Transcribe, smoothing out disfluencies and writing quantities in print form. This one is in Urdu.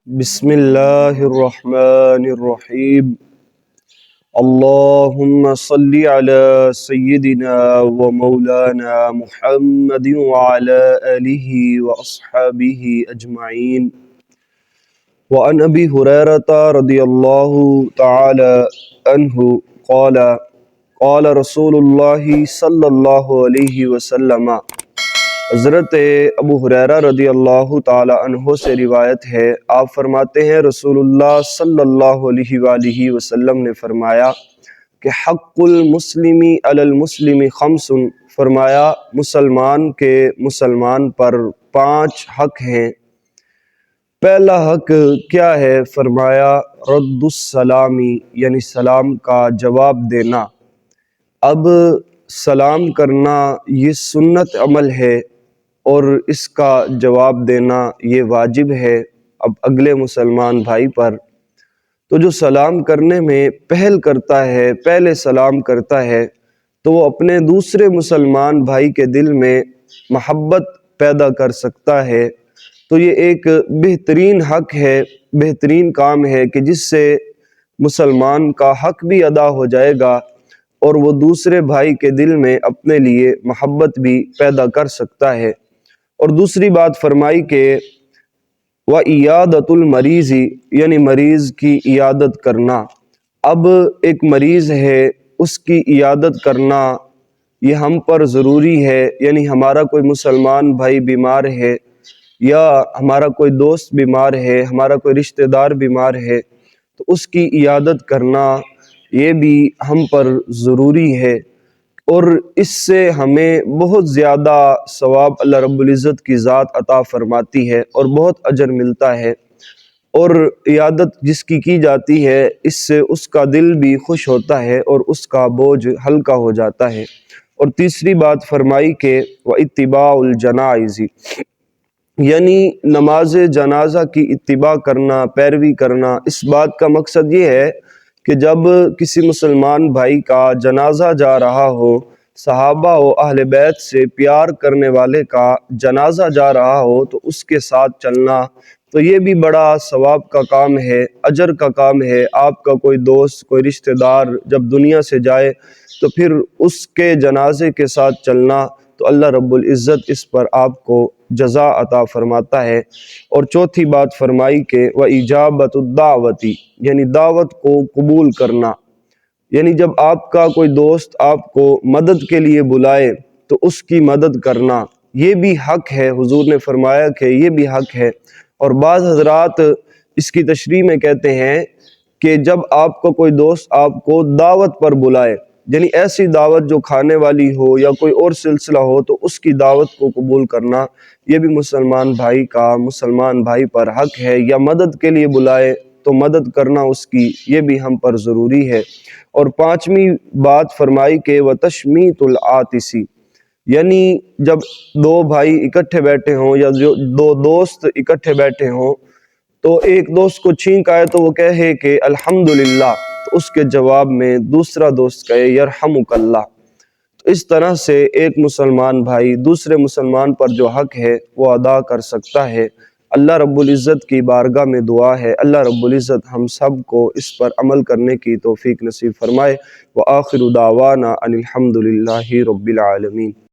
بسم اللہ الرحمن الرحیم اللہم صلی علی سیدنا و مولانا محمد وعلی آلہ و اصحابہ اجمعین وعن ابی ہریرہ رضی اللہ تعالی عنہ قال قال رسول اللہ صلی اللہ علیہ وسلم۔ حضرت ابو ہریرہ رضی اللہ تعالی عنہ سے روایت ہے، آپ فرماتے ہیں رسول اللہ صلی اللہ علیہ وآلہ وسلم نے فرمایا کہ حق المسلم علی المسلم خمس، فرمایا مسلمان کے مسلمان پر 5 حق ہیں۔ پہلا حق کیا ہے؟ فرمایا رد السلام، یعنی سلام کا جواب دینا۔ اب سلام کرنا یہ سنت عمل ہے اور اس کا جواب دینا یہ واجب ہے اب اگلے مسلمان بھائی پر۔ تو جو سلام کرنے میں پہل کرتا ہے، پہلے سلام کرتا ہے، تو وہ اپنے دوسرے مسلمان بھائی کے دل میں محبت پیدا کر سکتا ہے۔ تو یہ ایک بہترین حق ہے، بہترین کام ہے کہ جس سے مسلمان کا حق بھی ادا ہو جائے گا اور وہ دوسرے بھائی کے دل میں اپنے لیے محبت بھی پیدا کر سکتا ہے۔ اور دوسری بات فرمائی کہ وَإِيَادَةُ الْمَرِيضِ، یعنی مریض کی عیادت کرنا۔ اب ایک مریض ہے، اس کی عیادت کرنا یہ ہم پر ضروری ہے، یعنی ہمارا کوئی مسلمان بھائی بیمار ہے یا ہمارا کوئی دوست بیمار ہے، ہمارا کوئی رشتہ دار بیمار ہے، تو اس کی عیادت کرنا یہ بھی ہم پر ضروری ہے، اور اس سے ہمیں بہت زیادہ ثواب اللہ رب العزت کی ذات عطا فرماتی ہے اور بہت اجر ملتا ہے۔ اور عیادت جس کی جاتی ہے، اس سے اس کا دل بھی خوش ہوتا ہے اور اس کا بوجھ ہلکا ہو جاتا ہے۔ اور تیسری بات فرمائی کہ وَاتِّبَاعُ الْجَنَائِزِ، یعنی نماز جنازہ کی اتباع کرنا، پیروی کرنا۔ اس بات کا مقصد یہ ہے کہ جب کسی مسلمان بھائی کا جنازہ جا رہا ہو، صحابہ و اہل بیت سے پیار کرنے والے کا جنازہ جا رہا ہو، تو اس کے ساتھ چلنا تو یہ بھی بڑا ثواب کا کام ہے، اجر کا کام ہے۔ آپ کا کوئی دوست، کوئی رشتہ دار جب دنیا سے جائے تو پھر اس کے جنازے کے ساتھ چلنا، تو اللہ رب العزت اس پر آپ کو جزا عطا فرماتا ہے۔ اور چوتھی بات فرمائی کہ وَإِجَابَةُ الدَّعْوَةِ، یعنی دعوت کو قبول کرنا۔ یعنی جب آپ کا کوئی دوست آپ کو مدد کے لیے بلائے تو اس کی مدد کرنا، یہ بھی حق ہے۔ حضور نے فرمایا کہ یہ بھی حق ہے۔ اور بعض حضرات اس کی تشریح میں کہتے ہیں کہ جب آپ کا کوئی دوست آپ کو دعوت پر بلائے، یعنی ایسی دعوت جو کھانے والی ہو یا کوئی اور سلسلہ ہو، تو اس کی دعوت کو قبول کرنا یہ بھی مسلمان بھائی کا مسلمان بھائی پر حق ہے۔ یا مدد کے لیے بلائے تو مدد کرنا اس کی، یہ بھی ہم پر ضروری ہے۔ اور 5ویں بات فرمائی کہ وَتَشْمِيتُ الْعَاطِسِ، یعنی جب 2 بھائی اکٹھے بیٹھے ہوں یا 2 دوست اکٹھے بیٹھے ہوں، تو ایک دوست کو چھینک آئے تو وہ کہے کہ الحمدللہ، تو اس کے جواب میں دوسرا دوست کہے یرحمک اللہ۔ تو اس طرح سے ایک مسلمان بھائی دوسرے مسلمان پر جو حق ہے وہ ادا کر سکتا ہے۔ اللہ رب العزت کی بارگاہ میں دعا ہے اللہ رب العزت ہم سب کو اس پر عمل کرنے کی توفیق نصیب فرمائے۔ وآخر دعوانا ان الحمد للہ رب العالمین۔